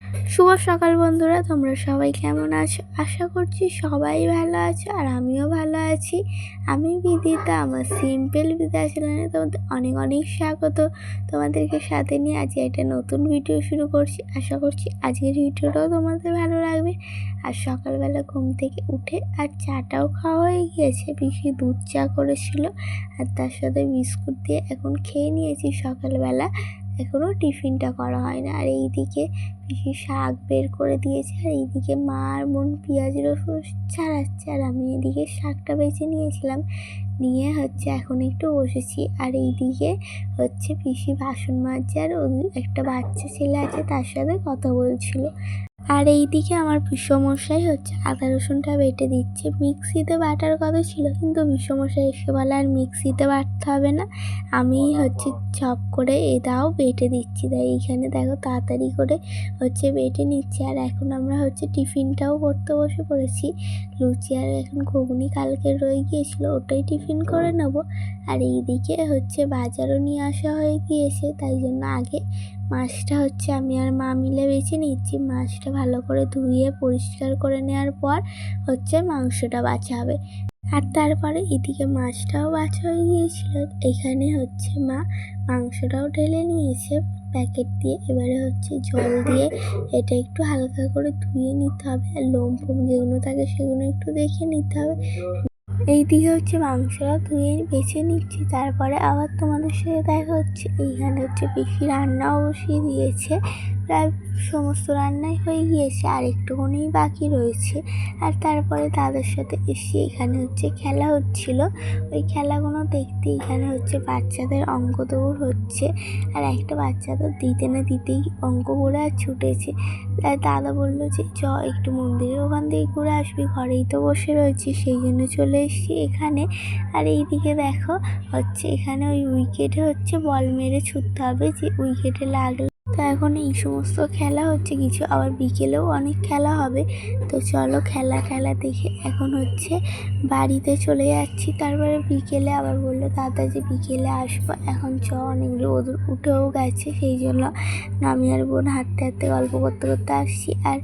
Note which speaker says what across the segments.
Speaker 1: শুভ সকাল বন্ধুরা, তোমরা সবাই কেমন আছো? আশা করছি সবাই ভালো আছো আর আমিও ভালো আছি। আমি বিদিতা, আমার সিম্পল বিদিতা চ্যানেলে তোমাদের অনেক অনেক স্বাগত। তোমাদেরকে সাথে নিয়ে আজকে একটা নতুন ভিডিও শুরু করছি। আশা করছি আজকের ভিডিওটাও তোমাদের ভালো লাগবে। আর সকালবেলা ঘুম থেকে উঠে আর চাটাও খাওয়া হয়ে গিয়েছে। পিসি দুধ চা করেছিল আর তার সাথে বিস্কুট দিয়ে এখন খেয়ে নিয়েছি সকালবেলা। এখনও টিফিনটা করা হয় না। আর এইদিকে পিসি শাক বের করে দিয়েছে আর এইদিকে মা আর বোন পেঁয়াজ রসুন ছাড়াচ্ছে আর আমি এদিকে শাকটা বেছে নিয়েছিলাম, নিয়ে এখন একটু বসেছি। আর এইদিকে পিসি বাসন মাজছে আর একটা বাচ্চা ছেলে আছে তার সাথে কথা বলছিল। আর এইদিকে আমার পিসমশাই আদা রসুনটা বেটে দিচ্ছে। মিক্সিতে বাটার কথা ছিল, কিন্তু পিসমশাই এসে বলে আর মিক্সিতে বাটতে হবে না, আমি চপ করে এটাও বেটে দিচ্ছি। তাই এইখানে দেখো তাড়াতাড়ি করে বেটে নিচ্ছে। আর এখন আমরা টিফিনটাও করতে বসে পড়েছি। লুচি আর এখন ঘুগনি কালকে রয়ে গিয়েছিল, ওটাই টিফিন করে নেবো। আর এইদিকে বাজারও নিয়ে আসা হয়ে গিয়েছে, তাই জন্য আগে মাছটা আমি আর মা মিলে বেছে নিচ্ছি। মাছটা ভালো করে ধুয়ে পরিষ্কার করে নেওয়ার পর মাংসটা বাছা হবে। আর তারপরে এদিকে মাছটাও বাছা হয়ে গিয়েছিল। এখানে মা মাংসটাও ঢেলে নিয়েছে প্যাকেট দিয়ে। এবারে জল দিয়ে এটা একটু হালকা করে ধুয়ে নিতে হবে, আর লোম ফোম যেগুলো থাকে সেগুলো একটু দেখে নিতে হবে। এইদিকে মাংসটা ধুয়ে বেছে নিচ্ছি। তারপরে আবার তোমাদের সাথে দেখা এইখানে পিসি রান্নাও বসিয়ে দিয়েছে। প্রায় সমস্ত রান্নাই হয়ে গিয়েছে, আর একটুখানি বাকি রয়েছে। আর তারপরে তাদের সাথে এসে এখানে খেলা হচ্ছিল। ওই খেলাগুলো দেখতে এখানে বাচ্চাদের অঙ্ক দৌড় হচ্ছে। আর একটা বাচ্চা তো দিতে না দিতেই অঙ্ক করে আর ছুটেছে। তাই দাদা বললো যে একটু মন্দিরের ওখান থেকে ঘুরে আসবি, ঘরেই তো বসে রয়েছি, সেই জন্য চলে এসেছি এখানে। আর এইদিকে দেখো এখানে ওই উইকেটে বল মেরে ছুটতে হবে, যে উইকেটে লাগলে। তো এখন এই সমস্ত খেলা কিছু, আবার বিকেলেও অনেক খেলা হবে। তো চলো খেলা দেখে এখন বাড়িতে চলে যাচ্ছি। তারপরে বিকেলে আবার বললো দাদা যে বিকেলে আসবো। এখন অনেক রোদ উঠেও গেছে, সেই জন্য আমি আর বোন হাঁটতে হাঁটতে গল্প করতে করতে আসছি। আর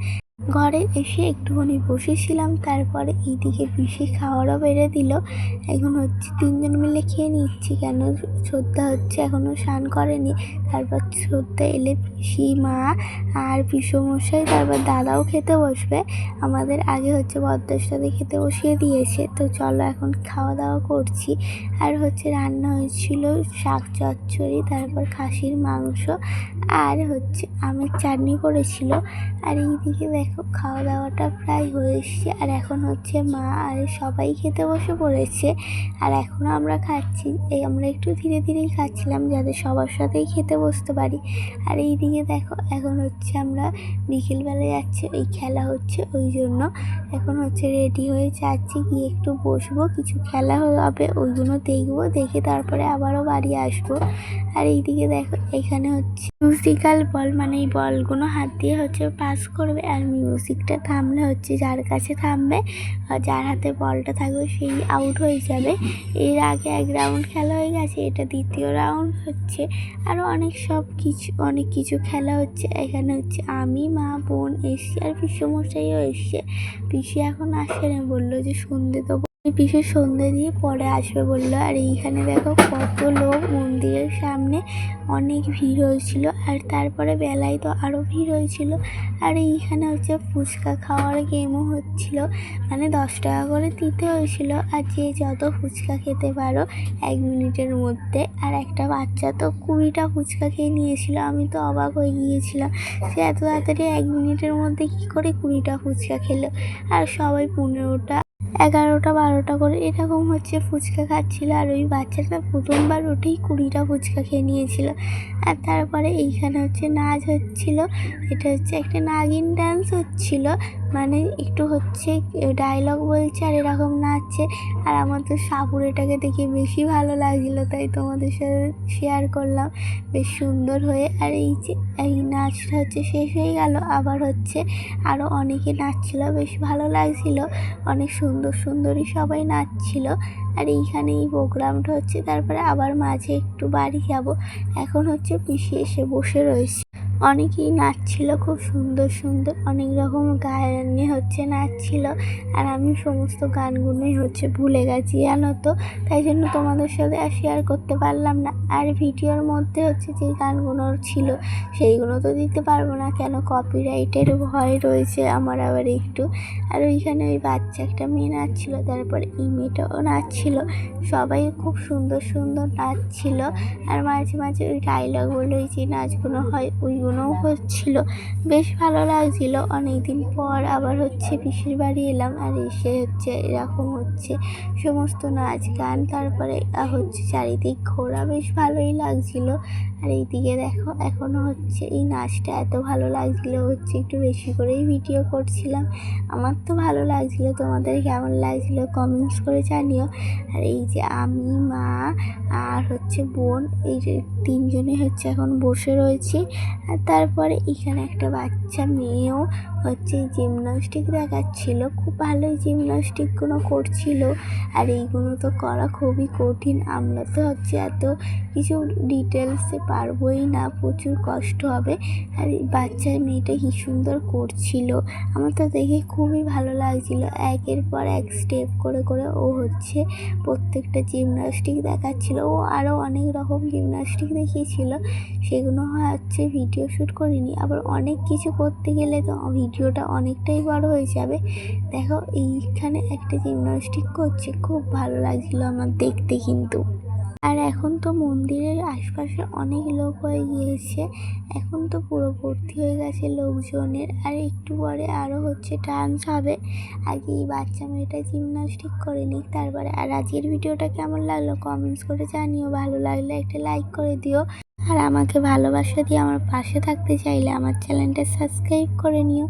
Speaker 1: ঘরে এসে একটুখানি বসেছিলাম। তারপরে এইদিকে পিসি খাওয়ারও বেড়ে দিল। এখন তিনজন মিলে খেয়ে নিচ্ছি, কেন শ্রদ্ধা এখনও স্নান করেনি। তারপর শ্রদ্ধা এলে পিসি, মা আর পিসমশাই, তারপর দাদাও খেতে বসবে। আমাদের আগে বদ্দার সাথে খেতে বসিয়ে দিয়েছে। তো চলো এখন খাওয়া দাওয়া করছি। আর রান্না হয়েছিল শাক চচ্চড়ি, তারপর খাসির মাংস, আর আমের চাটনি করেছিল। আর এইদিকে দেখো খাওয়া দাওয়াটা প্রায় হয়ে এসছে। আর এখন মা আর সবাই খেতে বসে পড়েছে। আর এখনও আমরা খাচ্ছি। আমরা একটু ধীরে ধীরেই খাচ্ছিলাম, যাতে সবার সাথেই খেতে বসতে পারি। আর এইদিকে দেখো এখন আমরা বিকেলবেলা যাচ্ছে, ওই খেলা ওই জন্য এখন রেডি হয়ে যাচ্ছি, গিয়ে একটু বসবো, কিছু খেলা হবে ওইগুলো দেখবো, দেখে তারপরে আবারও বাড়ি আসবো। আর এইদিকে দেখো এখানে মিউজিক্যাল বল, মানে এই বলগুলো হাত দিয়ে পাস করবে। আর মিউজিকটা থামলে যার কাছে থামবে, যার হাতে বলটা থাকবে সেই আউট হয়ে যাবে। এর আগে এক রাউন্ড খেলা হয়ে গেছে, এটা দ্বিতীয় রাউন্ড হচ্ছে। আরও অনেক কিছু খেলা এখানে আমি, মা, বোন এসছি, আর পিসমশাইও এসছে। পিসি এখন আসে না, বললো যে সন্ধে দেবো, পিসি সন্ধে দিয়ে পরে আসবে বললো। আর এইখানে দেখো কত লোক, মন্দিরের সামনে অনেক ভিড় হয়েছিল। আর তারপরে বেলায় তো আরও ভিড় হয়েছিল। আর এইখানে ফুচকা খাওয়ার গেমও হচ্ছিল, মানে 10 টাকা করে দিতে হয়েছিল, আর যে যত ফুচকা খেতে পারো 1 মিনিটের মধ্যে। আর একটা বাচ্চা তো 20টা ফুচকা খেয়ে নিয়েছিল। আমি তো অবাক হয়ে গিয়েছিলাম, সে এত তাড়াতাড়ি 1 মিনিটের মধ্যে কী করে 20টা ফুচকা খেলো। আর সবাই 15টা, 11টা, 12টা করে এরকম ফুচকা খাচ্ছিল। আর ওই বাচ্চাটা প্রথমবার উঠেই 20টা ফুচকা খেয়ে নিয়েছিল। আর তারপরে এইখানে নাচ হচ্ছিল। এটা একটা নাগিন ডান্স হচ্ছিল, মানে একটু ডায়লগ বলছে আর এরকম নাচছে। আর আমার তো সাপুরেটাকে দেখে বেশি ভালো লাগছিল, তাই তোমাদের সাথে শেয়ার করলাম, বেশ সুন্দর হয়ে। আর এই নাচটা শেষ হয়ে গেল, আবার আরও অনেকে নাচছিল, বেশ ভালো লাগছিল, অনেক সুন্দর সুন্দরী সবাই নাচছিল। আর এইখানে এই প্রোগ্রামটা তারপরে আবার মাঝে একটু বাড়ি যাব। এখন পিসি এসে বসে রয়েছে। অনেকেই নাচছিল, খুব সুন্দর সুন্দর অনেক রকম গানে নাচছিল। আর আমি সমস্ত গানগুলোই ভুলে গেছি জানো তো, তাই জন্য তোমাদের সাথে আর শেয়ার করতে পারলাম না। আর ভিডিওর মধ্যে যে গানগুলো ছিল সেইগুলো তো দিতে পারবো না, কেন কপিরাইটের ভয় রয়েছে আমার আবার একটু। আর ওইখানে ওই বাচ্চা একটা মেয়ে নাচছিল, তারপরে এই মেয়েটাও নাচছিল, সবাই খুব সুন্দর সুন্দর নাচছিল। আর মাঝে মাঝে ওই ডায়লগগুলো যে নাচগুলো হয় ওইগুলোও হচ্ছিল, বেশ ভালো লাগছিল। অনেকদিন পর আবার পিসির বাড়ি এলাম, আর এসে এরকম সমস্ত নাচ গান, তারপরে চারিদিক ঘোরা, বেশ ভালোই লাগছিল। আর এইদিকে দেখো এখনও এই নাচটা এত ভালো লাগছিল, একটু বেশি করেই ভিডিও করছিলাম। আমার তো ভালো লাগছিল, তোমাদের কেমন লাগছিল কমেন্টস করে জানিও। আর এই যে আমি, মা আর বোন, এই যে তিনজনে এখন বসে রয়েছি। আর তারপরে এখানে একটা বাচ্চা মেয়েও জিমনাস্টিক দেখাচ্ছিল, খুব ভালোই জিমনাস্টিকগুলো করছিল। আর এইগুলো তো করা খুবই কঠিন, আমরা তো এত কিছু ডিটেলসে পারবোই না, প্রচুর কষ্ট হবে। আর এই বাচ্চা মেয়েটা কি সুন্দর করছিল, আমার তো দেখে খুবই ভালো লাগছিল। একের পর এক স্টেপ করে করে ও প্রত্যেকটা জিমনাস্টিক দেখাচ্ছিল। ও আরও অনেক রকম জিমনাস্টিক দেখিয়েছিল, সেগুলো ভিডিও শ্যুট করিনি। আবার অনেক কিছু করতে গেলে তো ভিডিওটা অনেকটাই বড় হয়ে যাবে। দেখো এইখানে একটা জিমনাস্টিক করছে, খুব ভালো লাগছিল আমার দেখতে কিন্তু। আর এখন তো মন্দিরের আশপাশে অনেক লোক হয়ে গিয়েছে, এখন তো পুরো ভর্তি হয়ে গেছে লোকজনের। আর একটু পরে আরও ডান্স হবে। আগে এই বাচ্চা মেয়েটা জিমনাস্টিক করে নিক, তারপরে। আর আজকের ভিডিওটা কেমন লাগলো কমেন্টস করে জানিও, ভালো লাগলে একটা লাইক করে দিও। আর আমাকে ভালোবাসা দিয়ে আমার পাশে থাকতে চাইলে আমার চ্যানেলটা সাবস্ক্রাইব করে নিও।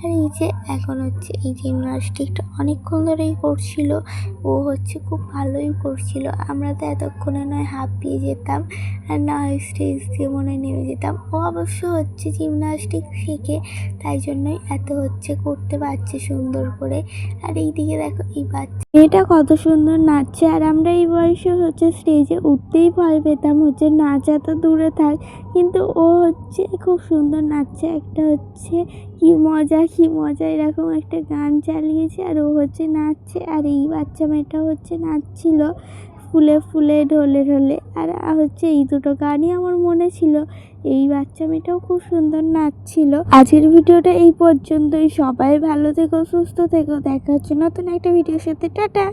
Speaker 1: আর এই যে এখন এই জিমনাস্টিকটা অনেকক্ষণ ধরেই করছিল, ও খুব ভালোই করছিল। আমরা তো এতক্ষণে নয় হাঁপিয়ে যেতাম, আর না হয় স্টেজ দিয়ে মনে হয় নেমে যেতাম। ও অবশ্য জিমনাস্টিক শিখে, তাই জন্যই এত করতে পারছে সুন্দর করে। আর এইদিকে দেখো এই বাচ্চা মেয়েটা কত সুন্দর নাচছে। আর আমরা এই বয়সে স্টেজে উঠতেই ভয় পেতাম, নাচ এত দূরে থাক, কিন্তু ও খুব সুন্দর নাচছে। একটা কি মজা কি মজা, এরকম একটা গান চালিয়েছে আর ও নাচছে। আর এই বাচ্চা মেয়েটা নাচছিল ফুলে ফুলে ঢলে ঢলে। আর এই দুটো গানই আমার মনে ছিল। এই বাচ্চা মেয়েটাও খুব সুন্দর নাচছিল। আজকের ভিডিওটা এই পর্যন্তই, সবাই ভালো থেকো, সুস্থ থেকো, দেখা হচ্ছে নতুন একটা ভিডিওর সাথে। টাটা।